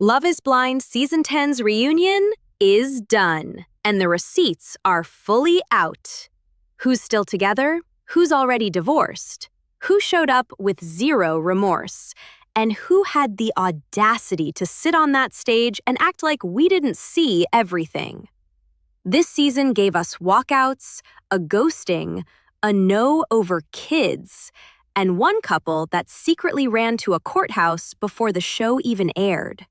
Love is Blind Season 10's reunion is done, and the receipts are fully out. Who's still together? Who's already divorced? Who showed up with zero remorse? And who had the audacity to sit on that stage and act like we didn't see everything? This season gave us walkouts, a ghosting, a no over kids, and one couple that secretly ran to a courthouse before the show even aired.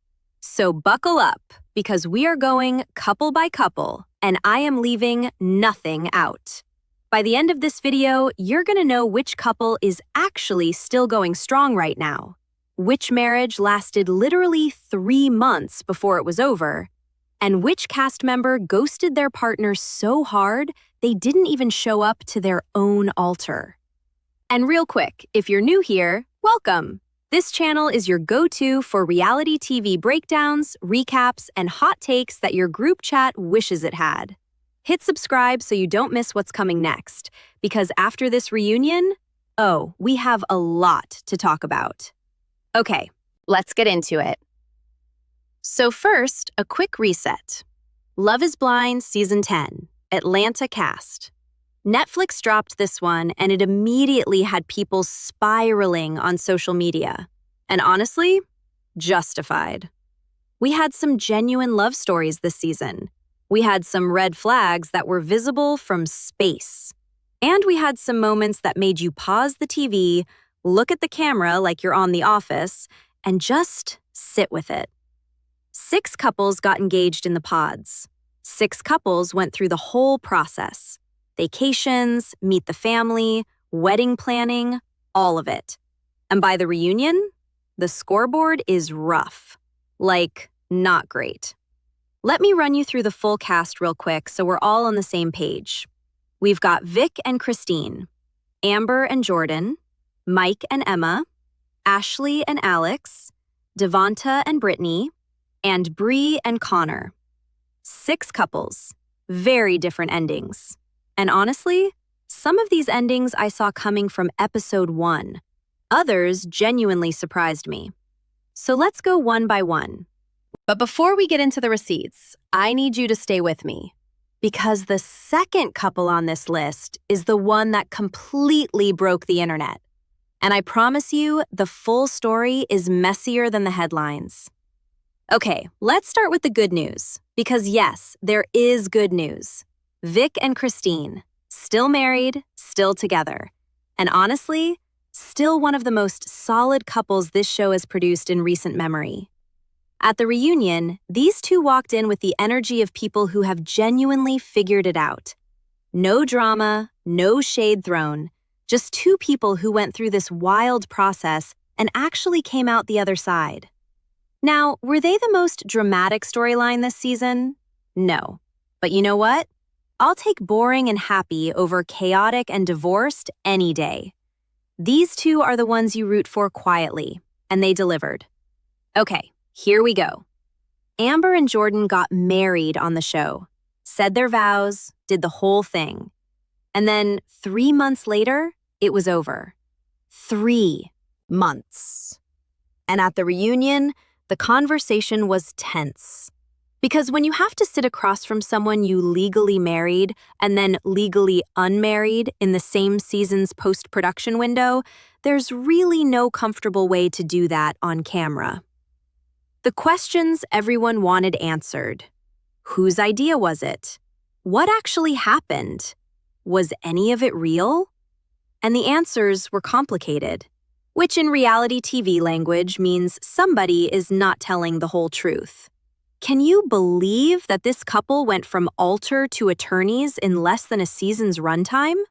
So buckle up, because we are going couple by couple, and I am leaving nothing out. By the end of this video, you're gonna know which couple is actually still going strong right now, which marriage lasted literally 3 months before it was over, and which cast member ghosted their partner so hard they didn't even show up to their own altar. And real quick, if you're new here, welcome. This channel is your go-to for reality TV breakdowns, recaps, and hot takes that your group chat wishes it had. Hit subscribe so you don't miss what's coming next, because after this reunion, we have a lot to talk about. Okay, let's get into it. So first, a quick reset. Love is Blind Season 10, Atlanta cast. Netflix dropped this one, and it immediately had people spiraling on social media. And honestly, justified. We had some genuine love stories this season. We had some red flags that were visible from space. And we had some moments that made you pause the TV, look at the camera like you're on The Office, and just sit with it. 6 couples got engaged in the pods. 6 couples went through the whole process. Vacations, meet the family, wedding planning, all of it. And by the reunion, the scoreboard is rough. Like, not great. Let me run you through the full cast real quick so we're all on the same page. We've got Vic and Christine, Amber and Jordan, Mike and Emma, Ashley and Alex, Devonta and Brittany, and Bri and Connor. 6 couples, very different endings. And honestly, some of these endings I saw coming from episode 1. Others genuinely surprised me. So let's go one by one. But before we get into the receipts, I need you to stay with me, because the second couple on this list is the one that completely broke the internet. And I promise you, the full story is messier than the headlines. Okay, let's start with the good news, because yes, there is good news. Vic and Christine, still married, still together. And honestly, still one of the most solid couples this show has produced in recent memory. At the reunion, these two walked in with the energy of people who have genuinely figured it out. No drama, no shade thrown, just 2 people who went through this wild process and actually came out the other side. Now, were they the most dramatic storyline this season? No. But you know what? I'll take boring and happy over chaotic and divorced any day. These 2 are the ones you root for quietly, and they delivered. Okay, here we go. Amber and Jordan got married on the show, said their vows, did the whole thing. And then 3 months later, it was over. 3 months. And at the reunion, the conversation was tense. Because when you have to sit across from someone you legally married and then legally unmarried in the same season's post-production window, there's really no comfortable way to do that on camera. The questions everyone wanted answered. Whose idea was it? What actually happened? Was any of it real? And the answers were complicated, which in reality TV language means somebody is not telling the whole truth. Can you believe that this couple went from altar to attorneys in less than a season's runtime?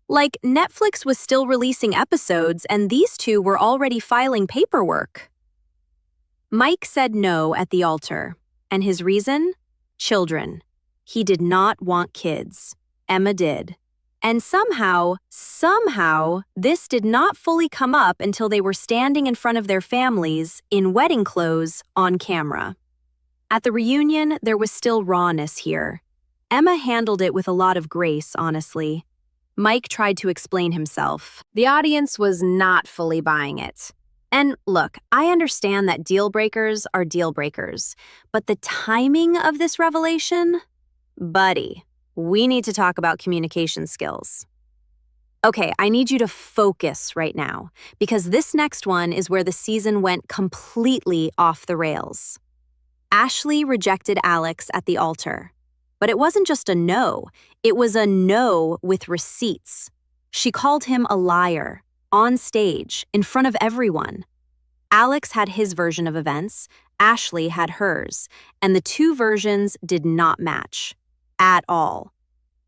Like, Netflix was still releasing episodes and these 2 were already filing paperwork. Mike said no at the altar, and his reason? Children. He did not want kids. Emma did. And somehow, this did not fully come up until they were standing in front of their families in wedding clothes on camera. At the reunion, there was still rawness here. Emma handled it with a lot of grace, honestly. Mike tried to explain himself. The audience was not fully buying it. And look, I understand that deal breakers are deal breakers, but the timing of this revelation? Buddy, we need to talk about communication skills. Okay, I need you to focus right now, because this next one is where the season went completely off the rails. Ashley rejected Alex at the altar. But it wasn't just a no, it was a no with receipts. She called him a liar, on stage, in front of everyone. Alex had his version of events, Ashley had hers, and the two versions did not match. At all.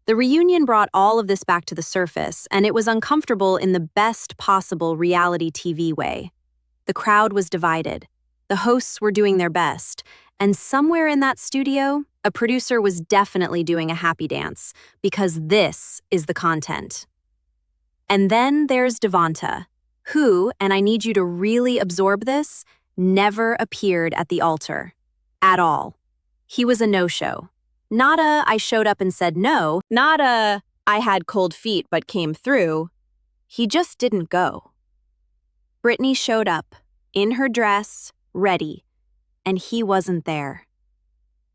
The reunion brought all of this back to the surface, and it was uncomfortable in the best possible reality TV way. The crowd was divided. The hosts were doing their best, and somewhere in that studio, a producer was definitely doing a happy dance, because this is the content. And then there's Devonta, who, and I need you to really absorb this, never appeared at the altar. At all. He was a no-show. Not a I showed up and said no, not a I had cold feet but came through. He just didn't go. Brittany showed up, in her dress, ready, and he wasn't there.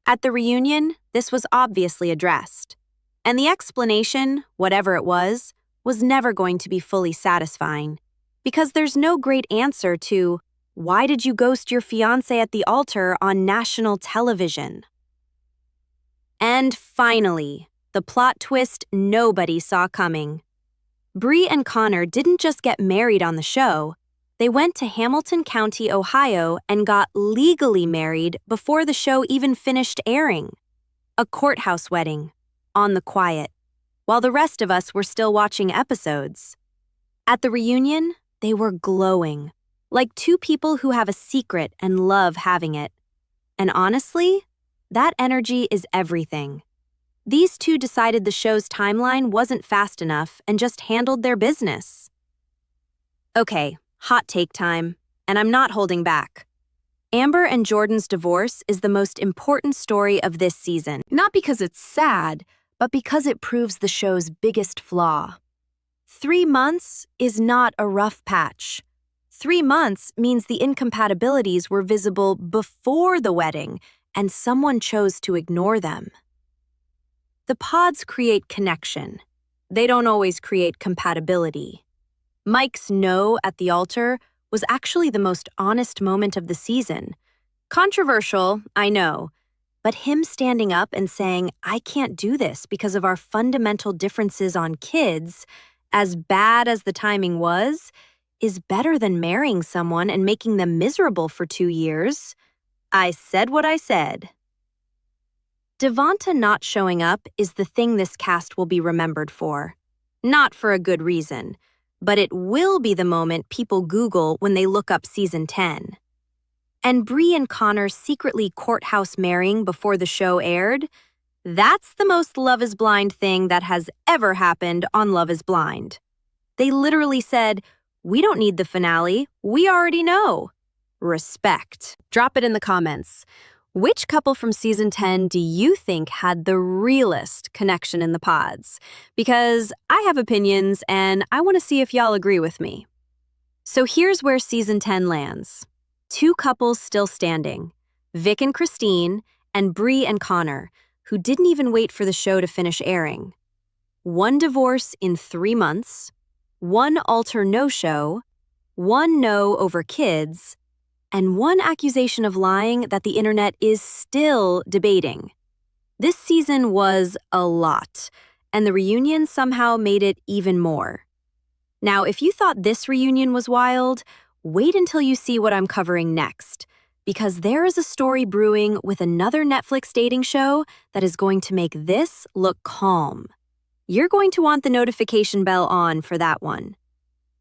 At the reunion, this was obviously addressed, and the explanation, whatever it was never going to be fully satisfying, because there's no great answer to, why did you ghost your fiancé at the altar on national television? And finally, the plot twist nobody saw coming. Bri and Connor didn't just get married on the show, they went to Hamilton County, Ohio, and got legally married before the show even finished airing. A courthouse wedding, on the quiet, while the rest of us were still watching episodes. At the reunion, they were glowing, like two people who have a secret and love having it. And honestly, that energy is everything. These two decided the show's timeline wasn't fast enough and just handled their business. Okay, hot take time, and I'm not holding back. Amber and Jordan's divorce is the most important story of this season, not because it's sad, but because it proves the show's biggest flaw. 3 months is not a rough patch. 3 months means the incompatibilities were visible before the wedding, and someone chose to ignore them. The pods create connection. They don't always create compatibility. Mike's no at the altar was actually the most honest moment of the season. Controversial, I know, but him standing up and saying, I can't do this because of our fundamental differences on kids, as bad as the timing was, is better than marrying someone and making them miserable for 2 years. I said what I said. Devonta not showing up is the thing this cast will be remembered for. Not for a good reason, but it will be the moment people Google when they look up Season 10. And Bri and Connor secretly courthouse marrying before the show aired? That's the most Love is Blind thing that has ever happened on Love is Blind. They literally said, we don't need the finale, we already know. Respect. Drop it in the comments. Which couple from Season 10 do you think had the realest connection in the pods? Because I have opinions and I want to see if y'all agree with me. So here's where Season 10 lands. 2 couples still standing, Vic and Christine and Bri and Connor, who didn't even wait for the show to finish airing. 1 divorce in 3 months, 1 altar no-show, 1 no over kids, and 1 accusation of lying that the internet is still debating. This season was a lot, and the reunion somehow made it even more. Now, if you thought this reunion was wild, wait until you see what I'm covering next, because there is a story brewing with another Netflix dating show that is going to make this look calm. You're going to want the notification bell on for that one.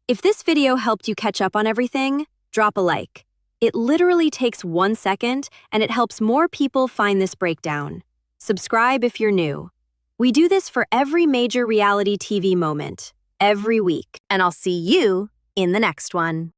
If this video helped you catch up on everything, drop a like. It literally takes 1 second, and it helps more people find this breakdown. Subscribe if you're new. We do this for every major reality TV moment, every week, and I'll see you in the next one.